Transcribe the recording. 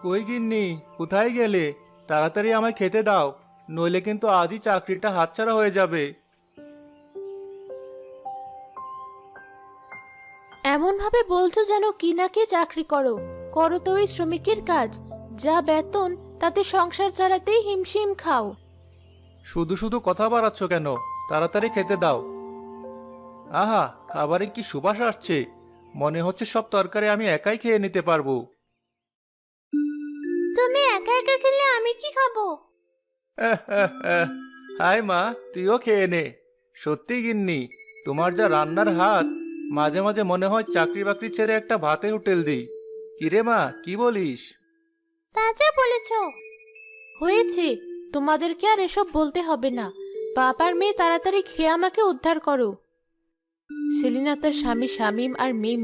কই গিন্নি, কোথায় গেলে? তাড়াতাড়ি আমায় খেতে দাও, নইলে কিন্তু আজই চাকরিটা হাতছাড়া হয়ে যাবে। এমন ভাবে বলছো যেন কি না কি চাকরি করো। করো তো ওই শ্রমিকের কাজ, যা বেতন তাতে সংসার চালাতেই হিমশিম খাও। শুধু শুধু কথা বাড়াচ্ছ কেন? তাড়াতাড়ি খেতে দাও। আহা, খাবারে কি সুবাস আসছে! মনে হচ্ছে সব তরকারি আমি একাই খেয়ে নিতে পারবো। তুমি একা একা খেলে আমি কি খাবো? হাই মা, তুইও খেয়ে নে। সত্যি গিন্নি, তোমার যা রান্নার হাত, মাঝে মাঝে মনে হয় চাকরি বাকরি ছেড়ে একটা ভাতের হোটেল দিই। কিরে মা, কি বলিস? তা যা বলেছো। হয়েছে, তোমাদেরকে আর এসব বলতে হবে না। বাবার মেয়ে তাড়াতাড়ি খেয়ে আমাকে উদ্ধার করো। সেলিনা তার স্বামী শামীম আর মেয়ে